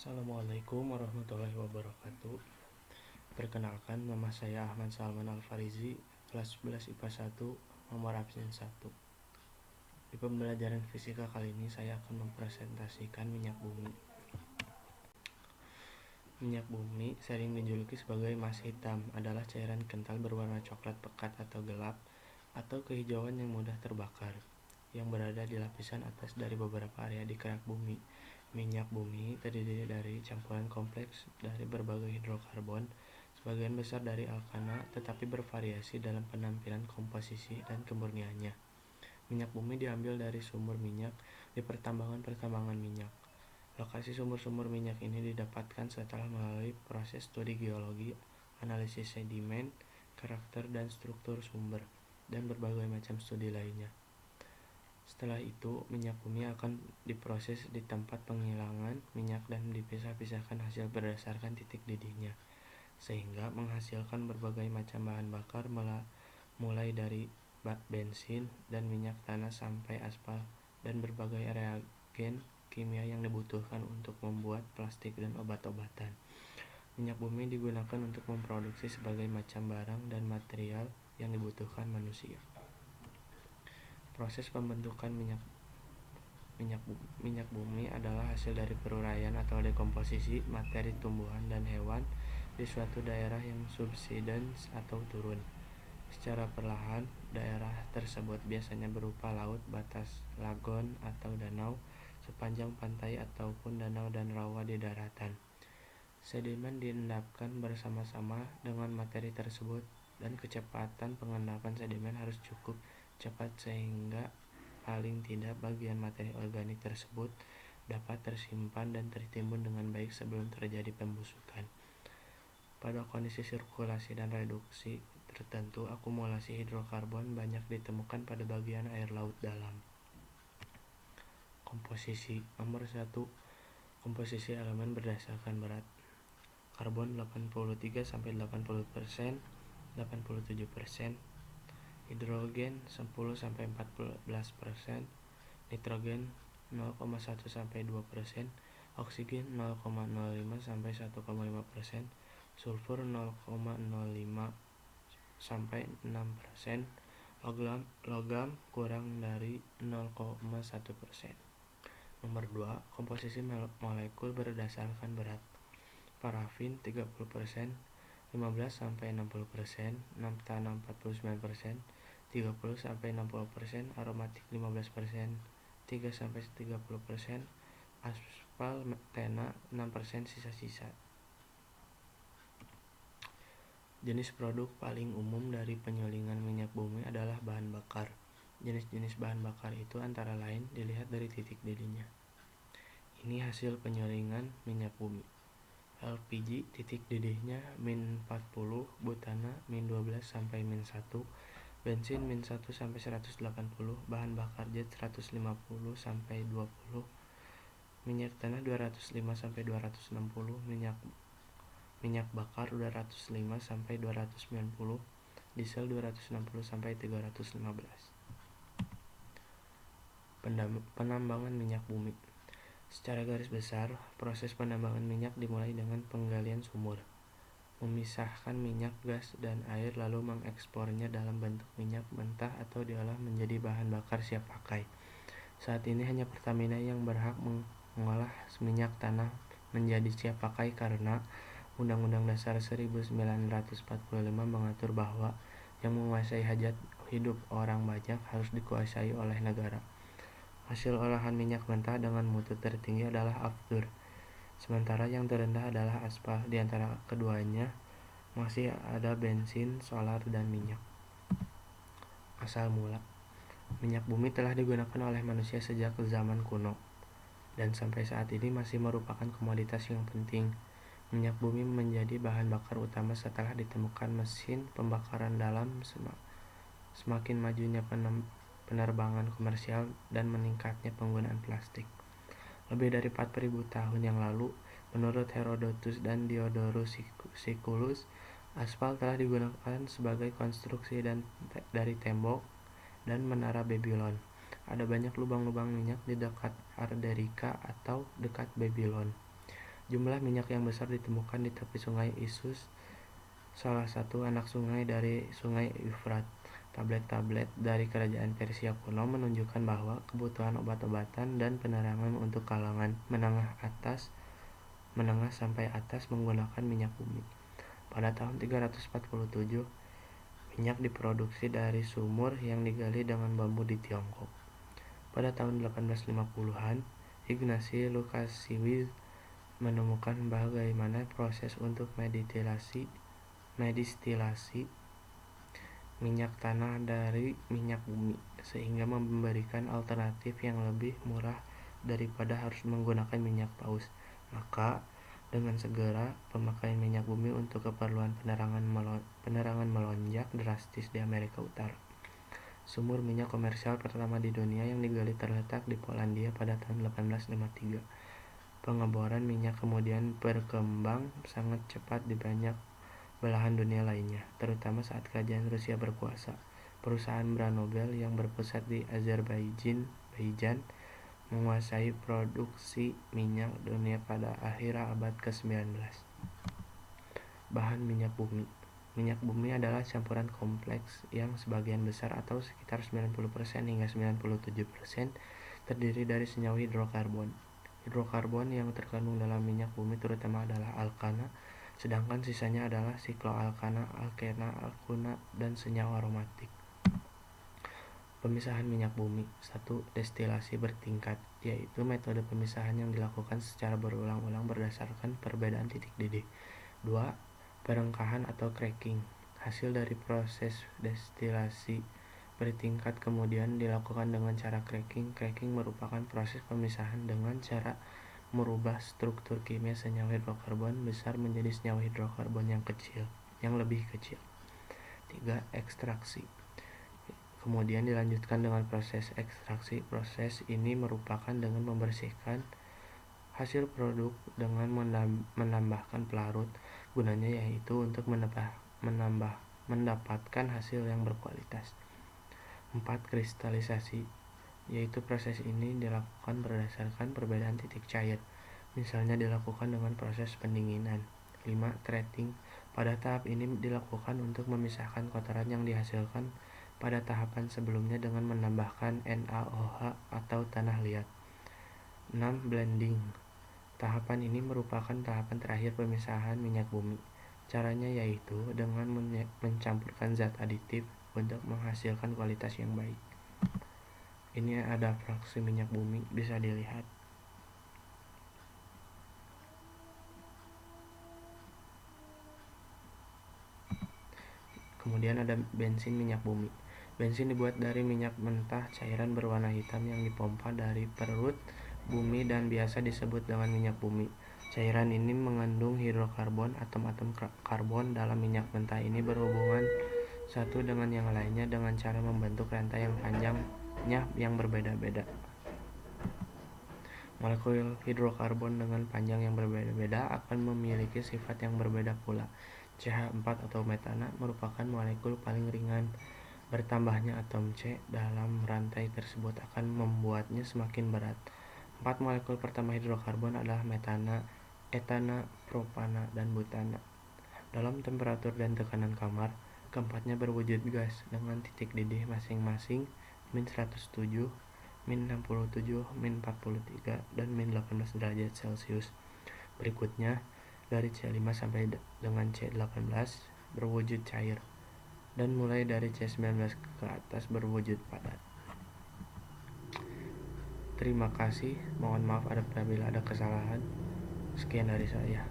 Assalamualaikum warahmatullahi wabarakatuh. Perkenalkan, nama saya Ahmad Salman Al-Farizi, kelas 11 IPA 1, nomor absen 1. Di pembelajaran fisika kali ini saya akan mempresentasikan minyak bumi. Minyak bumi sering dijuluki sebagai emas hitam, adalah cairan kental berwarna coklat pekat atau gelap atau kehijauan yang mudah terbakar, yang berada di lapisan atas dari beberapa area di kerak bumi. Minyak bumi terdiri dari campuran kompleks dari berbagai hidrokarbon, sebagian besar dari alkana, tetapi bervariasi dalam penampilan komposisi dan kemurniannya. Minyak bumi diambil dari sumber minyak di pertambangan minyak. Lokasi sumber-sumber minyak ini didapatkan setelah melalui proses studi geologi, analisis sedimen, karakter dan struktur sumber, dan berbagai macam studi lainnya. Setelah itu, minyak bumi akan diproses di tempat penghilangan minyak dan dipisah-pisahkan hasil berdasarkan titik didihnya, sehingga menghasilkan berbagai macam bahan bakar mulai dari bensin dan minyak tanah sampai aspal dan berbagai reagen kimia yang dibutuhkan untuk membuat plastik dan obat-obatan. Minyak bumi digunakan untuk memproduksi sebagai macam barang dan material yang dibutuhkan manusia. Proses pembentukan minyak bumi adalah hasil dari peruraian atau dekomposisi materi tumbuhan dan hewan di suatu daerah yang subsidence atau turun. Secara perlahan, daerah tersebut biasanya berupa laut, batas lagon atau danau, sepanjang pantai ataupun danau dan rawa di daratan. Sedimen diendapkan bersama-sama dengan materi tersebut, dan kecepatan pengendapan sedimen harus cukup cepat sehingga paling tidak bagian materi organik tersebut dapat tersimpan dan tertimbun dengan baik sebelum terjadi pembusukan. Pada kondisi sirkulasi dan reduksi tertentu, akumulasi hidrokarbon banyak ditemukan pada bagian air laut dalam. Komposisi. Nomor 1. Komposisi elemen berdasarkan berat. Karbon 83-80%, 87%, hidrogen 10-14%, nitrogen 0,1-2%, oksigen 0,05-1,5%, sulfur 0,05-6%, logam kurang dari 0,1%. Nomor 2. Komposisi molekul berdasarkan berat. Parafin 30%, 15-60%, naphtha 49%, 30-60%, aromatik 15%, 3-30%, aspal tena 6% sisa-sisa. Jenis produk paling umum dari penyulingan minyak bumi adalah bahan bakar. Jenis-jenis bahan bakar itu antara lain dilihat dari titik didihnya. Ini hasil penyulingan minyak bumi. LPG titik didihnya min 40, butana min 12 sampai min 1, bensin min 1 sampai 180, bahan bakar jet 150 sampai 20, minyak tanah 205 sampai 260, minyak bakar 205 sampai 290, diesel 260 sampai 315. Penambangan minyak bumi. Secara garis besar, proses penambangan minyak dimulai dengan penggalian sumur, memisahkan minyak, gas, dan air, lalu mengekspornya dalam bentuk minyak mentah atau diolah menjadi bahan bakar siap pakai. Saat ini hanya Pertamina yang berhak mengolah minyak tanah menjadi siap pakai karena Undang-Undang Dasar 1945 mengatur bahwa yang menguasai hajat hidup orang banyak harus dikuasai oleh negara. Hasil olahan minyak mentah dengan mutu tertinggi adalah aftur, sementara yang terendah adalah aspal. Di antara keduanya masih ada bensin, solar, dan minyak. Asal mula, minyak bumi telah digunakan oleh manusia sejak zaman kuno, dan sampai saat ini masih merupakan komoditas yang penting. Minyak bumi menjadi bahan bakar utama setelah ditemukan mesin pembakaran dalam. Semakin majunya penerbangan komersial dan meningkatnya penggunaan plastik. Lebih dari 4.000 tahun yang lalu, menurut Herodotus dan Diodorus Siculus, aspal telah digunakan sebagai konstruksi dari tembok dan menara Babylon. Ada banyak lubang-lubang minyak di dekat Arderica atau dekat Babylon. Jumlah minyak yang besar ditemukan di tepi sungai Isus, salah satu anak sungai dari sungai Efrat. Tablet-tablet dari kerajaan Persia kuno menunjukkan bahwa kebutuhan obat-obatan dan penerangan untuk kalangan menengah sampai atas menggunakan minyak bumi. Pada tahun 347, minyak diproduksi dari sumur yang digali dengan bambu di Tiongkok. Pada tahun 1850-an, Ignasi Lukasiewicz menemukan bagaimana proses untuk mendistilasi minyak tanah dari minyak bumi, sehingga memberikan alternatif yang lebih murah daripada harus menggunakan minyak paus. Maka, dengan segera, pemakaian minyak bumi untuk keperluan penerangan melonjak drastis di Amerika Utara. Sumur minyak komersial pertama di dunia yang digali terletak di Polandia pada tahun 1853. Pengeboran minyak kemudian berkembang sangat cepat di banyak belahan dunia lainnya, terutama saat kerajaan Rusia berkuasa. Perusahaan Branobel yang berpusat di Azerbaijan menguasai produksi minyak dunia pada akhir abad ke-19. Bahan minyak bumi. Minyak bumi adalah campuran kompleks yang sebagian besar atau sekitar 90% hingga 97% terdiri dari senyawa hidrokarbon. Hidrokarbon yang terkandung dalam minyak bumi terutama adalah alkana, sedangkan sisanya adalah sikloalkana, alkena, alkuna, dan senyawa aromatik. Pemisahan minyak bumi. 1. Destilasi bertingkat, yaitu metode pemisahan yang dilakukan secara berulang-ulang berdasarkan perbedaan titik didih. 2. Perengkahan atau cracking. Hasil dari proses destilasi bertingkat kemudian dilakukan dengan cara cracking. Cracking merupakan proses pemisahan dengan cara merubah struktur kimia senyawa hidrokarbon besar menjadi senyawa hidrokarbon yang lebih kecil. 3. Ekstraksi. Kemudian dilanjutkan dengan proses ekstraksi. Proses ini merupakan dengan membersihkan hasil produk dengan menambahkan pelarut. Gunanya yaitu untuk mendapatkan hasil yang berkualitas. 4. Kristalisasi, yaitu proses ini dilakukan berdasarkan perbedaan titik cair. Misalnya dilakukan dengan proses pendinginan. 5. Treating. Pada tahap ini dilakukan untuk memisahkan kotoran yang dihasilkan pada tahapan sebelumnya dengan menambahkan NaOH atau tanah liat. 6. Blending. Tahapan ini merupakan tahapan terakhir pemisahan minyak bumi. Caranya yaitu dengan mencampurkan zat aditif untuk menghasilkan kualitas yang baik. Ini ada fraksi minyak bumi, bisa dilihat. Kemudian ada bensin minyak bumi. Bensin dibuat dari minyak mentah cairan berwarna hitam yang dipompa dari perut bumi dan biasa disebut dengan minyak bumi. Cairan ini mengandung hidrokarbon. Atom-atom karbon dalam minyak mentah ini berhubungan satu dengan yang lainnya dengan cara membentuk rantai yang panjangnya yang berbeda-beda. Molekul hidrokarbon dengan panjang yang berbeda-beda akan memiliki sifat yang berbeda pula. CH4 atau metana merupakan molekul paling ringan. Bertambahnya atom C dalam rantai tersebut akan membuatnya semakin berat. 4 molekul pertama hidrokarbon adalah metana, etana, propana, dan butana. Dalam temperatur dan tekanan kamar, keempatnya berwujud gas dengan titik didih masing-masing -107, -67, -43, dan -18 derajat Celcius. Berikutnya, dari C5 sampai dengan C18 berwujud cair, dan mulai dari C19 ke atas berwujud padat. Terima kasih, mohon maaf apabila ada kesalahan. Sekian dari saya.